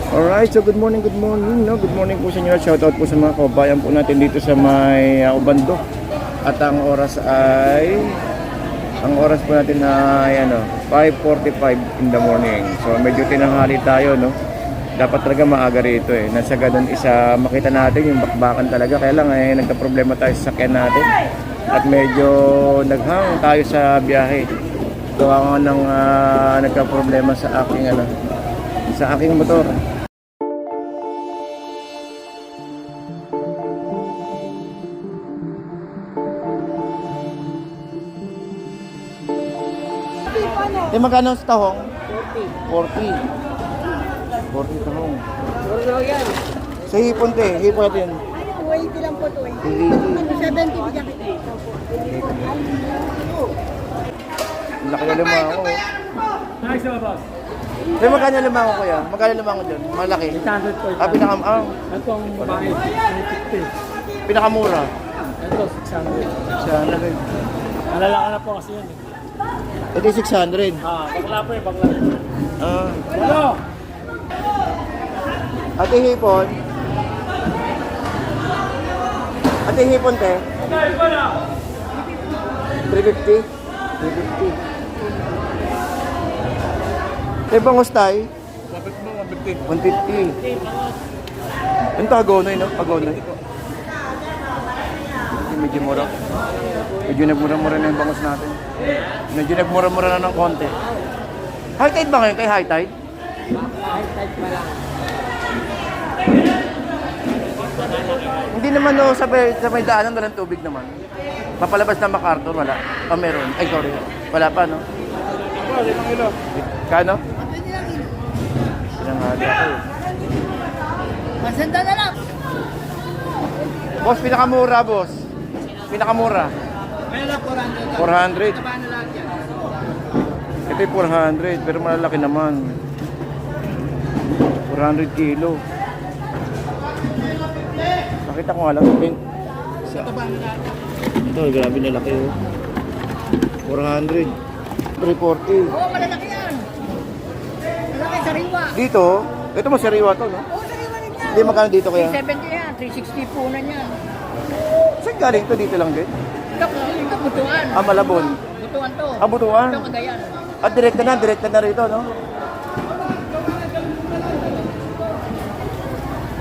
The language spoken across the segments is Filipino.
Alright, so good morning, no? Good morning po sa inyo. Shoutout po sa mga kabayan po natin dito sa may Ubando. At ang oras po natin ay 5:45 in the morning. So medyo tinanghali tayo, no? Dapat talaga maaga rito eh. Nasa ganun isa makita natin yung bakbakan talaga. Kaya lang nagka-problema tayo sa sakyan natin. At medyo naghang tayo sa biyahe. Gawa nga ng nagka-problema sa aking motor. Magkano sa tahong? 40 tahong. yan. Sa hipon hipon natin. 280 lang po, 280. 70 bigyan kita. Laki na lima ako. Nice na boss. Magkano lima ako kuya? Magkano lima ako dyan? Malaki. 800 per Ito ang babae, 150. Pinakamura. Ito, 600. Siya na rin. Malalaka na po kasi yan eh. Ito yung 600. Bakla po eh, bakla. Ano? Ate hipon. Ate hipon te. 350. 350. Te bangus tay. 150. Ang tagonoy no? Tagonoy. Medyo mura. Medyo nagmura-mura na yung bangus natin. Medyo nagmura-mura na ng konti. High tide ba ngayon kay high tide? High tide pa lang. Hindi naman sa may daanan walang tubig naman. Papalabas na MacArthur, wala. Meron. Ay, sorry. Wala pa, no? Ito, 5 kilo. Kano? Ilang hali ako. Masanda na lang. Boss, pinakamura, boss. Pinakamura. Kaya lang 400. 400. Paano lang yan? Ito yung 400, pero malalaki naman. 400 kilo. Nakita ko nga lang. Ito, grabe na laki oh. 400. 340. Oo, malalaki yan. Malaki, sariwa. Dito, ito masariwa to, no? Oo, sariwa rin yan. Hindi, magkano dito kaya? 370 yan, 360 po na yan. Saan galing to? Dito lang din? Ito, butuan. Malabon. Butuan to. Butuan. Ito, Cagayan. Direkta na rito, no?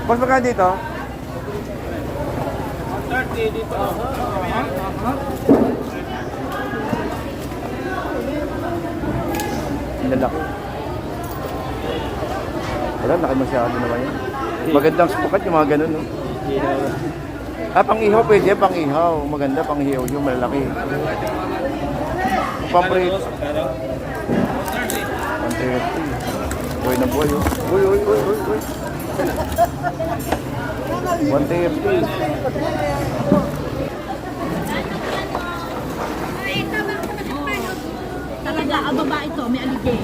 Boss, magkano dito? 30 dito. Ang lalaki. Wala, laki masyado naman yan. Magandang spukat yung mga ganun, no? Pang-ihaw pwede, pang-ihaw. Maganda, pang-ihaw yung malalaki. Pang-prito. 130. Buhay na buhay, oh. Uy. 130. Talaga, ang babae ito, may aligay.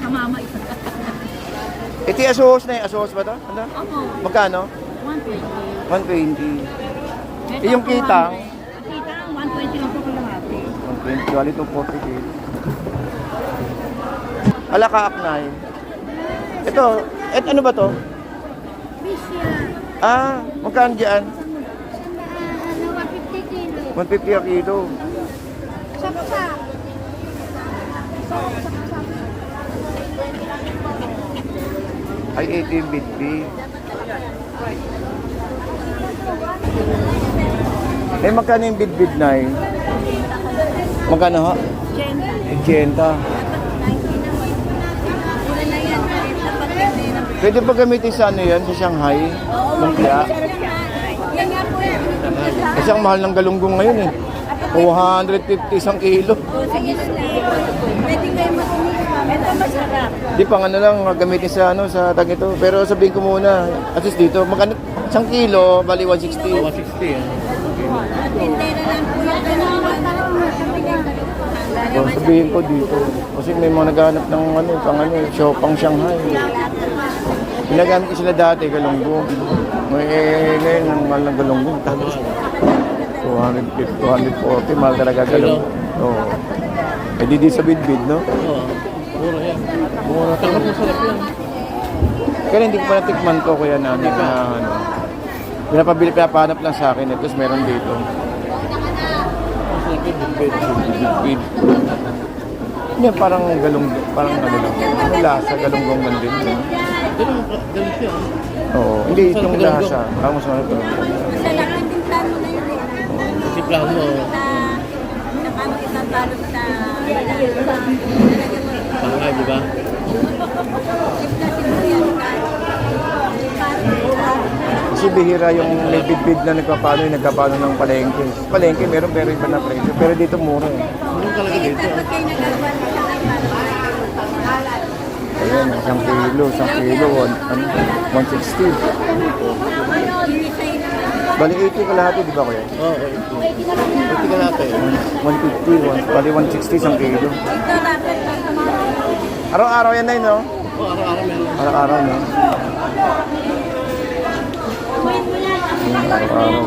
Kamama ito. Ito yung asohos na yung asohos ba ito? Ano? Opo, Magkano? 120. 120. Yung kitang? Kitang, 120 lang po kalahati. 120. Gali ito 40 kilo. Alaka aknay. Ito, ano ba to? Bisya. Magkano dyan? 150 kilo. 150 a kilo. Saksak. Ay, 18 bitbit. Magkano yung bitbit na eh? Magkano ha? 80. Pwede ba gamitin sa ano yan? Sa Shanghai? Lumpia? Yan nga po yan. Kasi ang mahal ng galunggong ngayon eh. 250 isang kilo. Sige, pwede kayo matinis. Ito masarap. Di pang ano lang gamitin sa ano sa tag ito. Pero sabihin ko muna, at least dito, magkano isang kilo, bali 160. 160 Tindera lang po yan. So, sabihin ko dito. Kasi may mga naghanap ng pang Shanghai. Ginagamit ko sila dati, galunggong. Ngayon, ang mahal ng galunggong. 250, 240, mahal talaga galunggong. Oo. Eh di sa bidbid, no? Oo. Mura yan. Mura. Talagang masarap yan. Kaya hindi ko pa natikman to, kuya na ano. Pinapahanap lang sa akin. Tapos meron dito. Big. Hindi, parang galong, parang ano lang. Ano lasa, galonggong man din. Ganun siya. Oo, hindi itong lasa. Ang mas ano to. Masalakin din plano na yun eh. Kasi plano mo, Na paano itabalot sa pangay, di ba? Kasi bihira yung bid na nagkapano ng palengke. Palengke meron pero iba na presyo. Pero dito mura eh. Ganun talaga dito. Pag kayo nagagawa na siya ay Ayan, 1 kilo, 160. Bali 80 kalahati, di ba kuya? Oo, okay. Ito ka natin. 150, bali 160 isang kilo. Araw-araw yan na yun, no? Oo, araw-araw meron. Araw-araw, no? Araw-araw.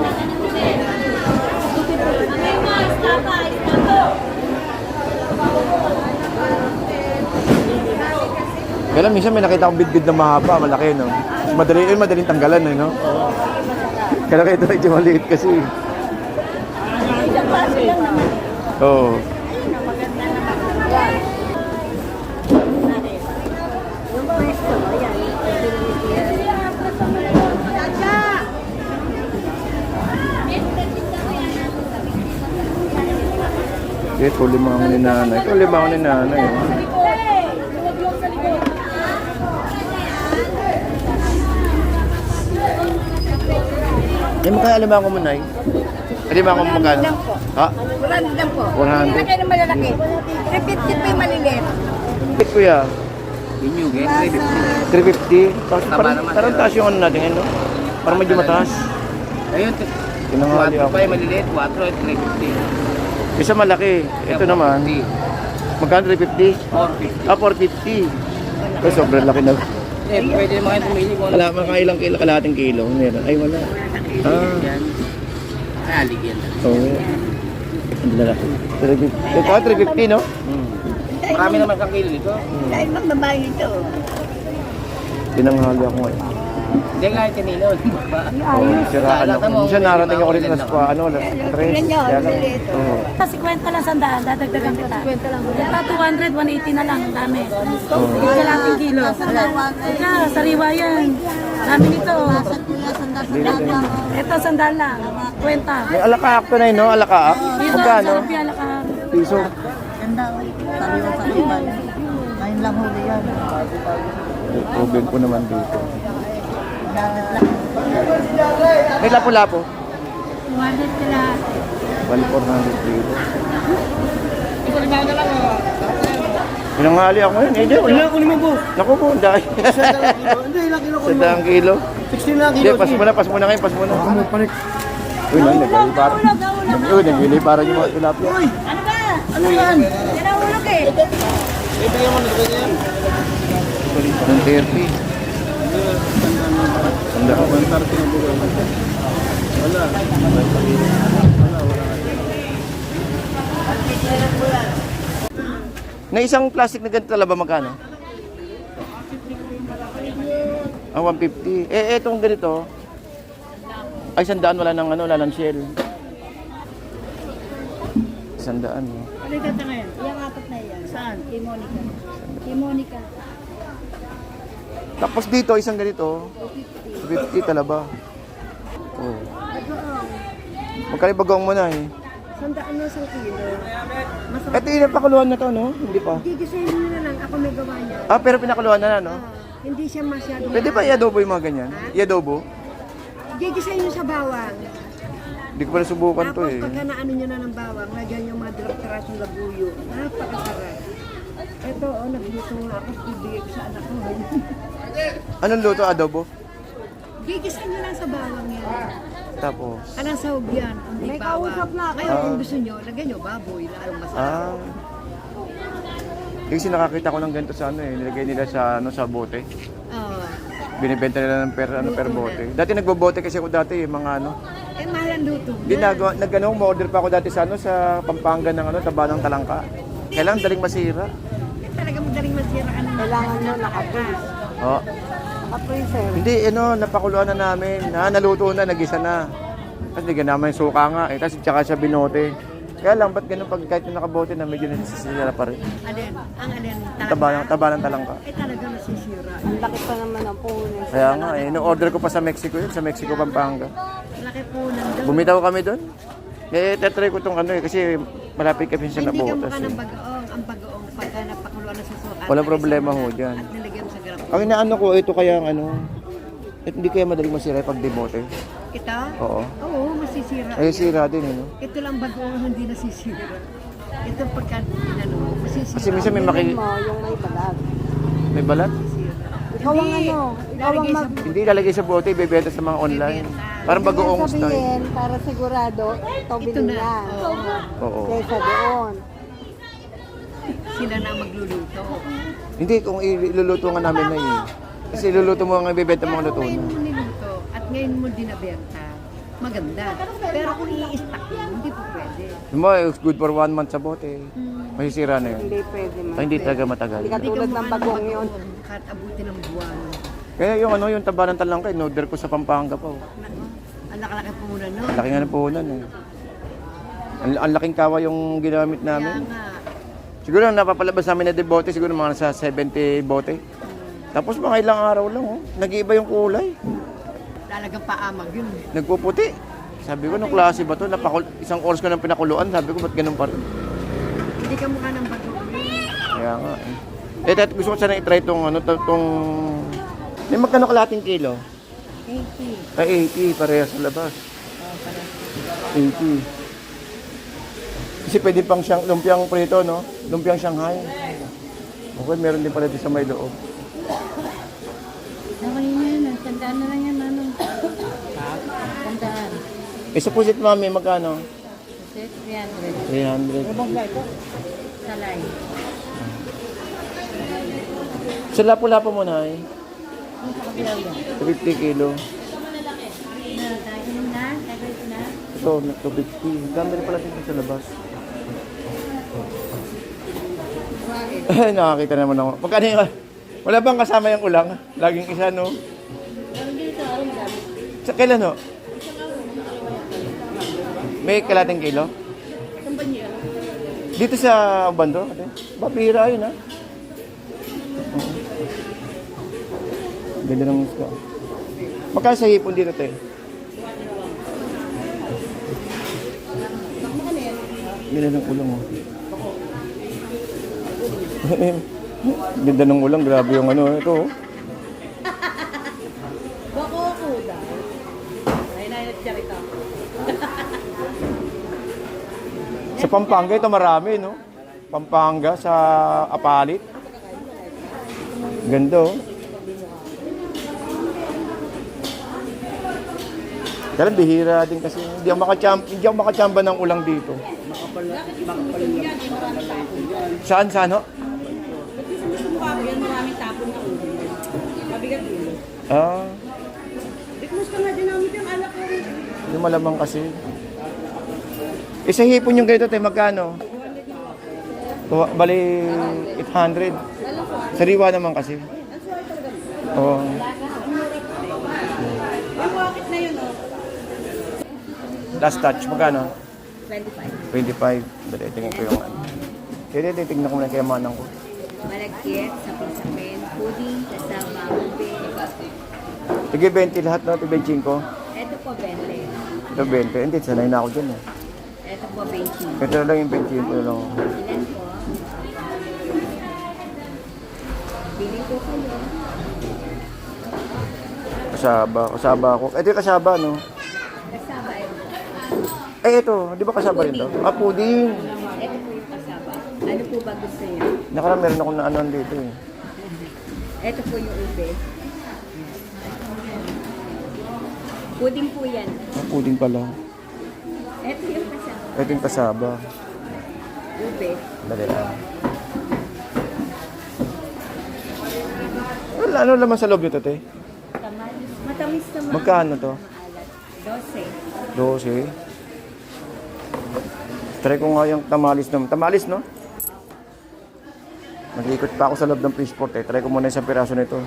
Kaya lang, minsan may nakita akong bidbid na mahaba, malaki, no? Madaling tanggalan, no? Oo. Kaya ito medyo maliit kasi. Oo. Ito, limang ni nanay. Ito, limang ni nanay. Eh, magkaya limang ko mo, nay? Limang ko mo magkano? Ha? 100 lang po. 100. Malaki na malalaki. 350 po yung maliliit. Bit kuya. Inyugin, 350. Parang taas yung ano natin, ano? Parang medyo mataas. Ayun, Tinanghali ako. maliliit, 4 at 350. Isa malaki. Ito naman. Magkano 350? 450. Ah, 450. Pero sobrang laki na. Eh, pwede naman kayo pumili mo. Wala, makailang kilo, kalahating kilo. Meron. Ay, wala. Ah. Yan. Kaligyan lang. Oo. Ang lalaki. 350. Ito, 350, no? Marami naman kang kilo dito. Dahil mag babae ito. Tinanghali ako ngayon. Hindi nga yung tinino. Oo, siraan ako. Minsan narating ako rito sa ano, alas 3. Kaya lang. Oo. Kasi kwenta lang sandaan, dadagdagan kita. Kwenta lang. Ito 200, 180 na lang, ang dami. Hindi ka lang yung kilo. Ika, sariwa yan. Dami nito. Ito sandaan lang, kwenta. May alakaak to na yun, no? Alakaak? Dito, Magkano? sarap yan, laka. Piso. Ganda o. Sariwa sa ibay. Ngayon lang huli yan. Problem ko naman dito. May lapo-lapo. 200 sila. 1,400 kilo. Pinanghali ako ngayon. Eh, di, wala. Ilan kunin mo po? Naku po, dahil. Hindi, ilang kilo kunin mo? 100 kilo. 16 lang Hindi, kilo. pas muna ngayon, pas muna. Panik. Uy, nang nagili para. Uy, nagili para yung mga tilapia. Ano ba? Ano yan? Yan ang ulog eh. Ibigyan mo na ito yan. 130. Tanda ko. Wala. Na isang plastic na ganito ba magkano? Ah, 150. Eh, etong ganito. Ay, 100 wala nang ano, wala nang shell. 100 no? Ano yung ganda ngayon? Yung apat na yan. Saan? Kay Monica. Kay Monica. Tapos dito, isang ganito. 50 talaba. Oh. Magkano bagong mo na eh. Sandaan na sa kilo. Masarap. Ito yung pakuluan na to, no? Hindi pa. Gigisayin mo na lang. Ako may gawa niya. Ah, pero pinakuluan na, no? Hindi siya masyadong... Pwede ba i-adobo yung mga ganyan? I-adobo? Gigisayin mo sa bawang. Hindi ko pa nasubukan to Tapos eh. pagka naano nyo na ng bawang, lagyan yung mga dilap-taras yung labuyo. Napakasarap. Ito, nagluto nga ako. Ibigay ko sa anak ko. Anong luto? Adobo? Gigisayin nyo lang sa bawang yan. Tapos? Anong sahog yan? May kausap na ako. Ngayon, kung gusto nyo, lagyan nyo baboy. Lalong masarap. Ah. Kasi nakakita ko ng ganito sa ano eh. Nilagay nila sa ano sa bote. Oo. Binibenta nila ng per bote. Dati nagbobote kasi ako dati mga ano. Eh, mahal ang luto. Ginagawa, nag-order pa ako dati sa ano sa Pampanga ng ano, taba ng talangka. Kailangan daling masira. Eh, talaga madaling masira ka na. Kailangan nyo nakapos. Oh. Naka-freezer. Hindi, napakuluan na namin. Naluto na, nagisa na. Tapos nigyan naman yung suka nga. Tapos tsaka siya binote. Kaya lang, ba't ganun pag kahit yung nakabote na medyo nasisira pa rin? Alin? Ang alin? Taba ng talangka. Talaga nasisira. Ang laki pa naman ang puhunan. Kaya nga, no-order ko pa sa Mexico yun. Sa Mexico, Pampanga. Laki puhunan doon. Bumitaw kami doon. Tetry ko itong kasi malapit kami sa Hindi ka nabotas. mukha ng bagoong. Ang bagoong pagka napakuluan na sa suka. Walang problema ho dyan. At nilagyan sa grab. Ang inaano ko, ito kaya hindi kaya madaling masira pag demote. Ito? Oo. Oo, masisira. Ay, sira din, Ito lang bagoong hindi nasisira. Ito pagka, masisira. Kasi minsan may yung may balag. May balat? Ikaw ang ikaw ang Hindi ilalagay sa bote, ibebenta sa mga online. Parang bagoong style. para sigurado, ito bilhin na. Oo. Kaysa doon. Sila na magluluto. Hindi, kung iluluto nga namin na yun. Kasi iluluto mo ang ibebenta mo luto Ngayon na. mo niluto at ngayon mo dinabenta, maganda. Pero kung i-stock mo, hindi po pwede. Yung mga, it's good for 1 month sa bote. Masisira na yun. Hindi pwede man. Hindi talaga matagal. Katulad ng bagong yun. Kahit abuti ng buwan. Kaya yung taba ng talangka, in-order ko sa Pampanga pa. Ang laki-laki po muna, no? Laki nga ng puhunan eh. Ang laking kawa yung ginamit Kaya namin. nga. Siguro napapalabas namin na bote, siguro mga nasa 70 bote. Tapos mga ilang araw lang, nag-iiba yung kulay. Talagang paamag yun. Nagpuputi. Sabi ko, nung klase ba to? Isang oras ko nang pinakuluan. Sabi ko, ba't ganun pa rin? Hindi ka mukha ng bagong yun. Kaya nga eh. Gusto ko sana i-try itong may magkano kalating kilo? 80. Ay, 80. Parehas sa labas. 80. Kasi pwede pang siyang lumpiang prito, no? Lumpiang Shanghai. Okay, meron din pala dito sa may loob. Okay na yan. Tandaan na lang yan, manong. Tandaan. Sa pusit, mami, magkano? Kasi 300. 300. Salay. Sa lapo-lapo mo na 50 kilo. Inom na? Kagayos na? Ito, 250. Dami rin pala dito sa labas. Ay, nakakita naman ako. Pagkano yung... Wala bang kasama yung ulang? Laging isa, no? Sa kailan, no? May kalating kilo? Dito sa Bando? Bapira yun, ha? Ganda ng isda. Magkano sa hipon dito, te? Ganda ng ulang, oh. Ganda ng ulang, grabe yung ito, oh. Bako ako dahil. Ay, nagcharita. Sa Pampanga, ito marami, no? Pampanga, sa Apalit. Ganda, oh. Kaya bihira din kasi hindi ako makachamba ng ulang dito. Saan, no? Gusto mo ako yan, maraming tapon na ulo. Mabigat ulo. Gusto nga dinamit yung alak ko rin. Hindi malamang kasi. Isa hipon yung ganito, te, magkano? Bali, 800. Sariwa naman kasi. Oo. Yung wakit na yun, oh. Last touch, magkano? 25. 25. Dali, tingnan ko yung ano. Kaya titignan ko muna kaya manang ko. Malagkit, sapi-sapin, pudding, kasama, ube. Sige, 20 lahat, no? 25. Ito po, 20. Ito, 20. Hindi, sanay na ako dyan, eh. Ito po, 20. Ito na lang yung 25 na lang. Ilan po? Bili ko kayo. Kasaba ako. Ito yung kasaba, no? Kasama ito. Ito, di ba kasaba rin to? Pudding. Ito po yung kasama. Ano po ba gusto niyo? Nakarang meron ako na ano dito, eh. Ito po yung ube. Pudding po yan. Pudding pala. Ito yung kasama. Ito yung kasaba. Ube. Dali lang. Ano laman sa loob nito, te? Matamis naman. Magkano to? 12. 12. Try ko nga yung tamalis naman. Tamalis, no? Mag-ikot pa ako sa loob ng fishport, eh. Try ko muna isang piraso nito.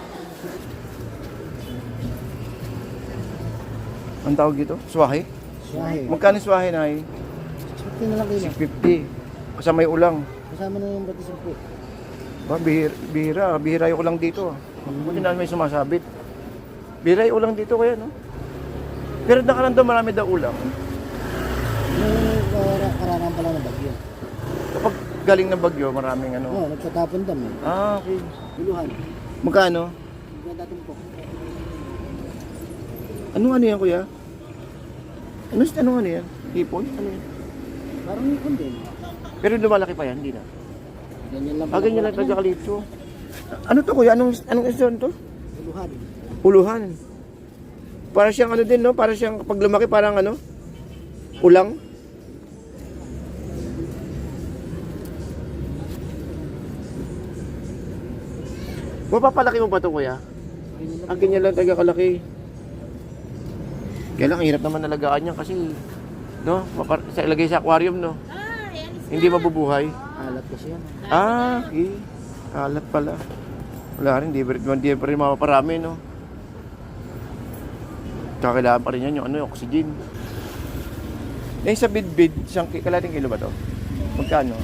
Ang tawag dito? Swahe? Swahe. Magkano swahe na 50 na lang kilo. 50. Kasama yung ulang. Kasama na yung batis po. Ba, bihira yung ulang dito. Buti na may sumasabit. Bihira yung ulang dito kaya, no? Pero nakaraan daw marami daw ulang. Yung karangan pala ng bagyo. Kapag galing ng bagyo, maraming ano. Oo, nagtatapon dam eh. Okay. Iluhan. Magkano? Nagtatumpok. Ano yan, kuya? Ano yan? Hipon? Ano yan? Parang ikon din. Pero lumalaki pa yan, hindi na. Ganyan lang. Ganyan lang taga kalipso. Ano to, kuya? Anong isyon to? Iluhan. Uluhan. Para siyang ano din, no? Para siyang pag lumaki parang ano? Ulang. Mapapalaki mo ba ito, kuya? Ang ganyan lang taga kalaki. Kaya lang, ang hirap naman nalagaan niya kasi, no? Sa ilagay sa aquarium, no? Hindi mabubuhay. Alat kasi yan. Okay. Alat pala. Wala rin, di pa rin mapaparami, no? Kakailangan pa rin yan yung ano, yung oxygen. Eh, sa bidbid, isang kalating kilo ba to? Magkano?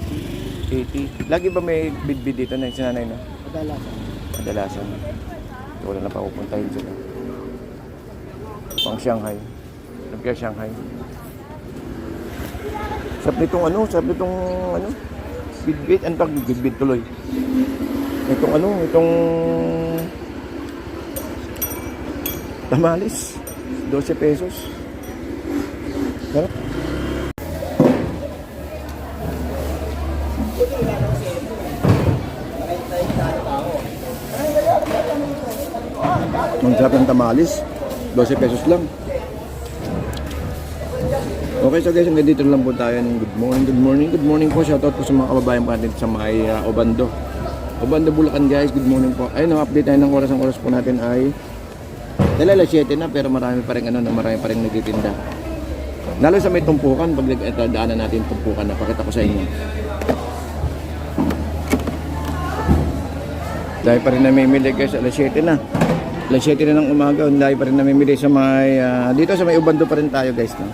80. Lagi ba may bidbid dito na yung sinanay, no? Kadalasan. Kadalasan. Wala na pa pupuntahin sila. Pang Shanghai. Nagka Shanghai. Sarap nitong bidbid. Ano tawag bidbid tuloy? Itong tamales. 12 pesos. Sarap. Ang sarap ng tamales. 12 pesos lang. Okay, so guys, hanggang dito lang po tayo ng good morning po, shoutout po sa mga kababayan po natin sa may Obando, Bulacan guys, good morning po. Ayun, update tayo ng oras, ang oras po natin ay dahil 7 na, pero marami pa rin nagtitinda. Lalo sa may tumpukan, pag daanan natin tumpukan, napakita ko sa inyo. Dahil pa rin namimili guys, alas 7 na ng umaga, dahil pa rin namimili sa may, dito sa may Obando pa rin tayo guys, no?